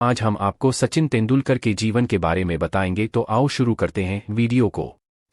आज हम आपको सचिन तेंदुलकर के जीवन के बारे में बताएंगे, तो आओ शुरू करते हैं वीडियो को।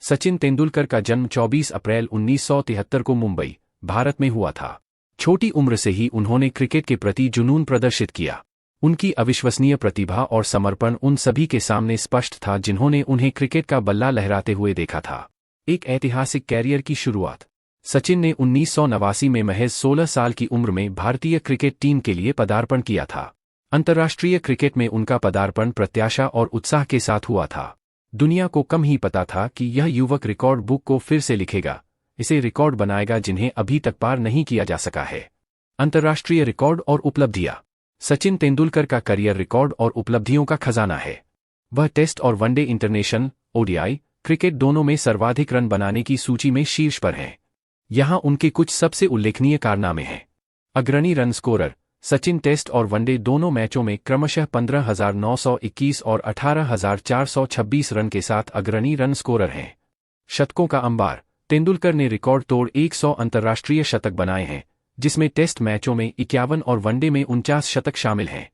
सचिन तेंदुलकर का जन्म 24 अप्रैल 1973 को मुंबई, भारत में हुआ था। छोटी उम्र से ही उन्होंने क्रिकेट के प्रति जुनून प्रदर्शित किया। उनकी अविश्वसनीय प्रतिभा और समर्पण उन सभी के सामने स्पष्ट था जिन्होंने उन्हें क्रिकेट का बल्ला लहराते हुए देखा था। एक ऐतिहासिक कैरियर की शुरुआत। सचिन ने 1989 में महज 16 साल की उम्र में भारतीय क्रिकेट टीम के लिए पदार्पण किया था। अंतर्राष्ट्रीय क्रिकेट में उनका पदार्पण प्रत्याशा और उत्साह के साथ हुआ था। दुनिया को कम ही पता था कि यह युवक रिकॉर्ड बुक को फिर से लिखेगा, इसे रिकॉर्ड बनाएगा जिन्हें अभी तक पार नहीं किया जा सका है। अंतर्राष्ट्रीय रिकॉर्ड और उपलब्धियां। सचिन तेंदुलकर का करियर रिकॉर्ड और उपलब्धियों का खजाना है। वह टेस्ट और वनडे इंटरनेशनल ओडीआई क्रिकेट दोनों में सर्वाधिक रन बनाने की सूची में शीर्ष पर हैं। यहां उनके कुछ सबसे उल्लेखनीय कारनामे हैं। अग्रणी रन स्कोरर। सचिन टेस्ट और वनडे दोनों मैचों में क्रमशः 15,921 और 18,426 रन के साथ अग्रणी रन स्कोरर हैं। शतकों का अंबार। तेंदुलकर ने रिकॉर्ड तोड़ 100 अंतर्राष्ट्रीय शतक बनाए हैं, जिसमें टेस्ट मैचों में 51 और वनडे में 49 शतक शामिल हैं।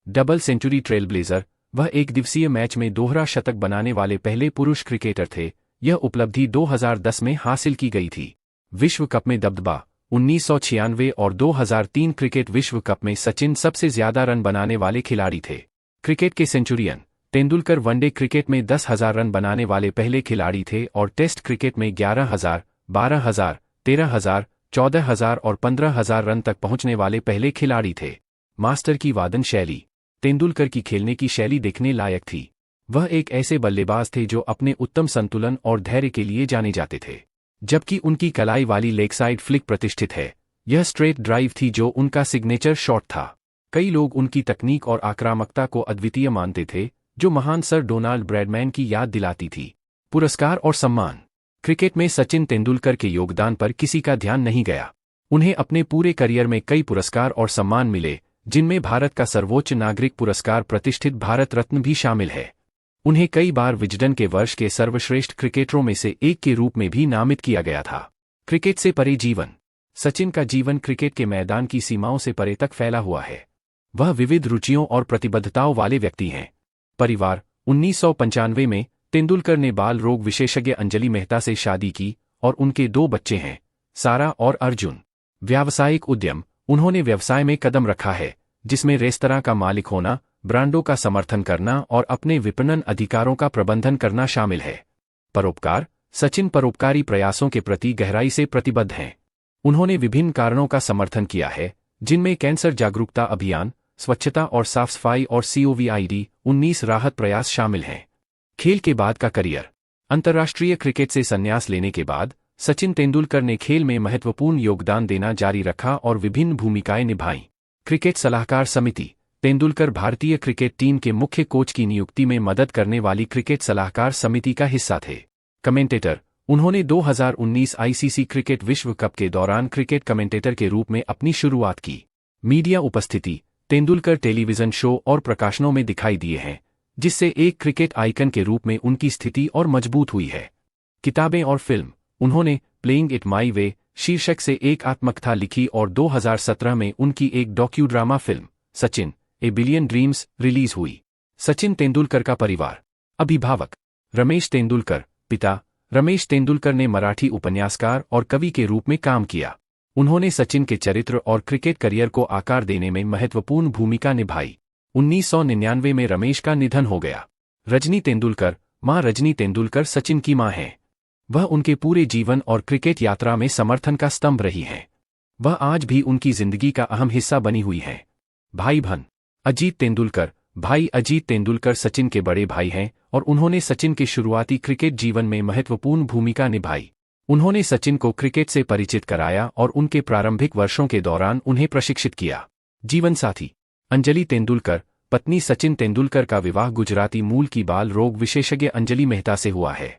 Double century trailblazer. वह एक दिवसीय मैच में दोहरा शतक बनाने वाले पहले पुरुष क्रिकेटर थे। यह उपलब्धि 2010 में हासिल की गई थी। विश्व कप में दबदबा। 1996 और 2003 क्रिकेट विश्व कप में सचिन सबसे ज्यादा रन बनाने वाले खिलाड़ी थे। क्रिकेट के सेंचुरियन। तेंदुलकर वनडे क्रिकेट में 10,000 रन बनाने वाले पहले खिलाड़ी थे और टेस्ट क्रिकेट में 11,000, 12,000, 13,000, 14,000 और 15,000 रन तक पहुंचने वाले पहले खिलाड़ी थे। मास्टर की वादन शैली। तेंदुलकर की खेलने की शैली देखने लायक थी। वह एक ऐसे बल्लेबाज थे जो अपने उत्तम संतुलन और धैर्य के लिए जाने जाते थे। जबकि उनकी कलाई वाली लेग साइड फ्लिक प्रतिष्ठित है, यह स्ट्रेट ड्राइव थी जो उनका सिग्नेचर शॉट था। कई लोग उनकी तकनीक और आक्रामकता को अद्वितीय मानते थे, जो महान सर डोनाल्ड ब्रैडमैन की याद दिलाती थी। पुरस्कार और सम्मान। क्रिकेट में सचिन तेंदुलकर के योगदान पर किसी का ध्यान नहीं गया। उन्हें अपने पूरे करियर में कई पुरस्कार और सम्मान मिले, जिनमें भारत का सर्वोच्च नागरिक पुरस्कार प्रतिष्ठित भारत रत्न भी शामिल है। उन्हें कई बार विजडन के वर्ष के सर्वश्रेष्ठ क्रिकेटरों में से एक के रूप में भी नामित किया गया था। क्रिकेट से परे जीवन। सचिन का जीवन क्रिकेट के मैदान की सीमाओं से परे तक फैला हुआ है। वह विविध रुचियों और प्रतिबद्धताओं वाले व्यक्ति हैं। परिवार। 1995 में तेंदुलकर ने बाल रोग विशेषज्ञ अंजलि मेहता से शादी की और उनके 2 बच्चे हैं, सारा और अर्जुन। व्यावसायिक उद्यम। उन्होंने व्यवसाय में कदम रखा है, जिसमें रेस्तरां का मालिक होना, ब्रांडों का समर्थन करना और अपने विपणन अधिकारों का प्रबंधन करना शामिल है। परोपकार। सचिन परोपकारी प्रयासों के प्रति गहराई से प्रतिबद्ध हैं। उन्होंने विभिन्न कारणों का समर्थन किया है, जिनमें कैंसर जागरूकता अभियान, स्वच्छता और साफ सफाई और COVID-19 राहत प्रयास शामिल हैं। खेल के बाद का करियर। अंतर्राष्ट्रीय क्रिकेट से संन्यास लेने के बाद सचिन तेंदुलकर ने खेल में महत्वपूर्ण योगदान देना जारी रखा और विभिन्न भूमिकाएं निभाईं। क्रिकेट सलाहकार समिति। तेंदुलकर भारतीय क्रिकेट टीम के मुख्य कोच की नियुक्ति में मदद करने वाली क्रिकेट सलाहकार समिति का हिस्सा थे। कमेंटेटर। उन्होंने 2019 आईसीसी क्रिकेट विश्व कप के दौरान क्रिकेट कमेंटेटर के रूप में अपनी शुरुआत की। मीडिया उपस्थिति। तेंदुलकर टेलीविजन शो और प्रकाशनों में दिखाई दिए हैं, जिससे एक क्रिकेट आइकन के रूप में उनकी स्थिति और मजबूत हुई है। किताबें और फिल्म। उन्होंने प्लेइंग इट माई वे शीर्षक से एक आत्मकथा लिखी और 2017 में उनकी एक docudrama film Sachin a billion dreams release हुई। सचिन तेंदुलकर का परिवार। अभिभावक। रमेश तेंदुलकर। पिता। रमेश तेंदुलकर ने मराठी उपन्यासकार और कवि के रूप में काम किया। उन्होंने सचिन के चरित्र और क्रिकेट करियर को आकार देने में महत्वपूर्ण भूमिका निभाई। 1999 में रमेश का निधन हो गया। रजनी तेंदुलकर। मां रजनी तेंदुलकर सचिन की मां हैं। वह उनके पूरे जीवन और क्रिकेट यात्रा में समर्थन का स्तंभ रही हैं। वह आज भी उनकी जिंदगी का अहम हिस्सा बनी हुई हैं। भाई बहन। अजीत तेंदुलकर। भाई अजीत तेंदुलकर सचिन के बड़े भाई हैं और उन्होंने सचिन के शुरुआती क्रिकेट जीवन में महत्वपूर्ण भूमिका निभाई। उन्होंने सचिन को क्रिकेट से परिचित कराया और उनके प्रारंभिक वर्षों के दौरान उन्हें प्रशिक्षित किया। जीवन साथी। अंजलि तेंदुलकर। पत्नी सचिन तेंदुलकर का विवाह गुजराती मूल की बाल रोग विशेषज्ञ अंजलि मेहता से हुआ है।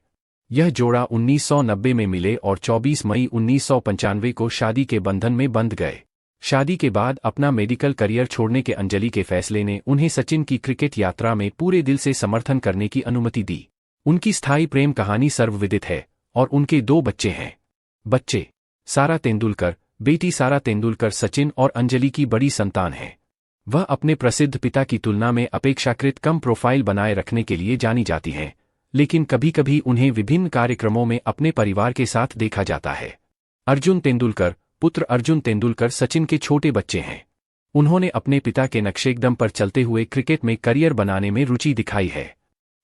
यह जोड़ा 1990 में मिले और 24 मई 1995 को शादी के बंधन में बंध गए। शादी के बाद अपना मेडिकल करियर छोड़ने के अंजलि के फैसले ने उन्हें सचिन की क्रिकेट यात्रा में पूरे दिल से समर्थन करने की अनुमति दी। उनकी स्थायी प्रेम कहानी सर्वविदित है और उनके 2 बच्चे हैं। बच्चे। सारा तेंदुलकर। बेटी सारा तेंदुलकर सचिन और अंजलि की बड़ी संतान है। वह अपने प्रसिद्ध पिता की तुलना में अपेक्षाकृत कम प्रोफाइल बनाए रखने के लिए जानी जाती हैं, लेकिन कभी कभी उन्हें विभिन्न कार्यक्रमों में अपने परिवार के साथ देखा जाता है। अर्जुन तेंदुलकर, पुत्र अर्जुन तेंदुलकर सचिन के छोटे बच्चे हैं। उन्होंने अपने पिता के नक्शेकदम पर चलते हुए क्रिकेट में करियर बनाने में रुचि दिखाई है।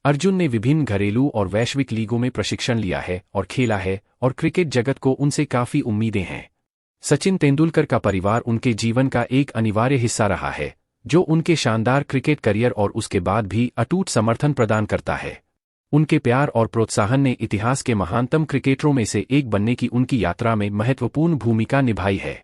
अर्जुन ने विभिन्न घरेलू और वैश्विक लीगों में प्रशिक्षण लिया है और खेला है और क्रिकेट जगत को उनसे काफी उम्मीदें हैं। सचिन तेंदुलकर का परिवार उनके जीवन का एक अनिवार्य हिस्सा रहा है, जो उनके शानदार क्रिकेट करियर और उसके बाद भी अटूट समर्थन प्रदान करता है। उनके प्यार और प्रोत्साहन ने इतिहास के महानतम क्रिकेटरों में से एक बनने की उनकी यात्रा में महत्वपूर्ण भूमिका निभाई है।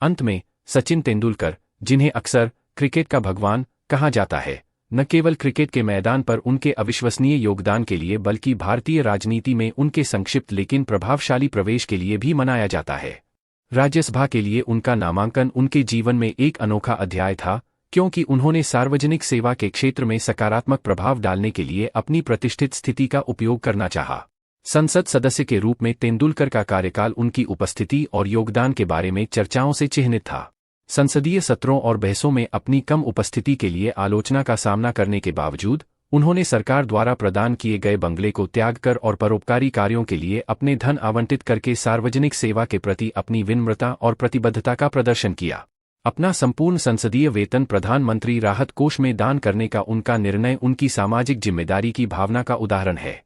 अंत में, सचिन तेंदुलकर, जिन्हें अक्सर क्रिकेट का भगवान कहा जाता है, न केवल क्रिकेट के मैदान पर उनके अविश्वसनीय योगदान के लिए बल्कि भारतीय राजनीति में उनके संक्षिप्त लेकिन प्रभावशाली प्रवेश के लिए भी मनाया जाता है। राज्यसभा के लिए उनका नामांकन उनके जीवन में एक अनोखा अध्याय था, क्योंकि उन्होंने सार्वजनिक सेवा के क्षेत्र में सकारात्मक प्रभाव डालने के लिए अपनी प्रतिष्ठित स्थिति का उपयोग करना चाहा। संसद सदस्य के रूप में तेंदुलकर का कार्यकाल उनकी उपस्थिति और योगदान के बारे में चर्चाओं से चिह्नित था। संसदीय सत्रों और बहसों में अपनी कम उपस्थिति के लिए आलोचना का सामना करने के बावजूद, उन्होंने सरकार द्वारा प्रदान किए गए बंगले को त्याग कर और परोपकारी कार्यों के लिए अपने धन आवंटित करके सार्वजनिक सेवा के प्रति अपनी विनम्रता और प्रतिबद्धता का प्रदर्शन किया। अपना संपूर्ण संसदीय वेतन प्रधानमंत्री राहत कोष में दान करने का उनका निर्णय उनकी सामाजिक जिम्मेदारी की भावना का उदाहरण है।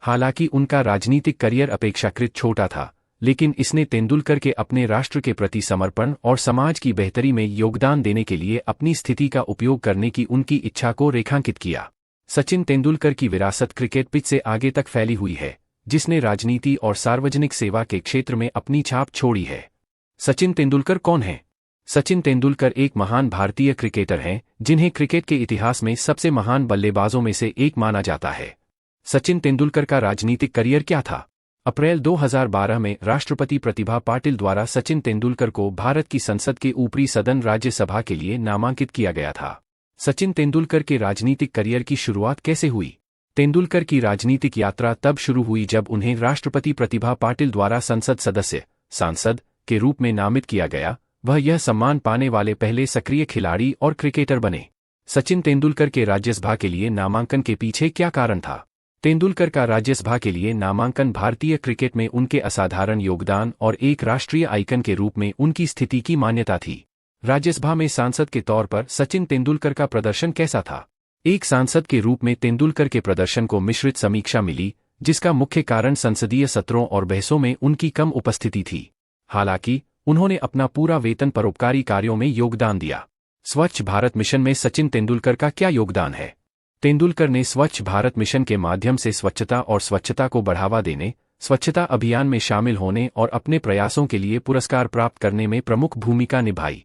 हालांकि उनका राजनीतिक करियर अपेक्षाकृत छोटा था, लेकिन इसने तेंदुलकर के अपने राष्ट्र के प्रति समर्पण और समाज की बेहतरी में योगदान देने के लिए अपनी स्थिति का उपयोग करने की उनकी इच्छा को रेखांकित किया। सचिन तेंदुलकर की विरासत क्रिकेट पिच से आगे तक फैली हुई है, जिसने राजनीति और सार्वजनिक सेवा के क्षेत्र में अपनी छाप छोड़ी है। सचिन तेंदुलकर कौन है? सचिन तेंदुलकर एक महान भारतीय क्रिकेटर हैं, जिन्हें क्रिकेट के इतिहास में सबसे महान बल्लेबाजों में से एक माना जाता है। सचिन तेंदुलकर का राजनीतिक करियर क्या था? अप्रैल 2012 में राष्ट्रपति प्रतिभा पाटिल द्वारा सचिन तेंदुलकर को भारत की संसद के ऊपरी सदन राज्यसभा के लिए नामांकित किया गया था। सचिन तेंदुलकर के राजनीतिक करियर की शुरुआत कैसे हुई? तेंदुलकर की राजनीतिक यात्रा तब शुरू हुई जब उन्हें राष्ट्रपति प्रतिभा पाटिल द्वारा संसद सदस्य सांसद के रूप में नामित किया गया। वह यह सम्मान पाने वाले पहले सक्रिय खिलाड़ी और क्रिकेटर बने। सचिन तेंदुलकर के राज्यसभा के लिए नामांकन के पीछे क्या कारण था? तेंदुलकर का राज्यसभा के लिए नामांकन भारतीय क्रिकेट में उनके असाधारण योगदान और एक राष्ट्रीय आइकन के रूप में उनकी स्थिति की मान्यता थी। राज्यसभा में सांसद के तौर पर सचिन तेंदुलकर का प्रदर्शन कैसा था? एक सांसद के रूप में तेंदुलकर के प्रदर्शन को मिश्रित समीक्षा मिली, जिसका मुख्य कारण संसदीय सत्रों और बहसों में उनकी कम उपस्थिति थी। हालांकि उन्होंने अपना पूरा वेतन परोपकारी कार्यों में योगदान दिया। स्वच्छ भारत मिशन में सचिन तेंदुलकर का क्या योगदान है? तेंदुलकर ने स्वच्छ भारत मिशन के माध्यम से स्वच्छता और स्वच्छता को बढ़ावा देने, स्वच्छता अभियान में शामिल होने और अपने प्रयासों के लिए पुरस्कार प्राप्त करने में प्रमुख भूमिका निभाई।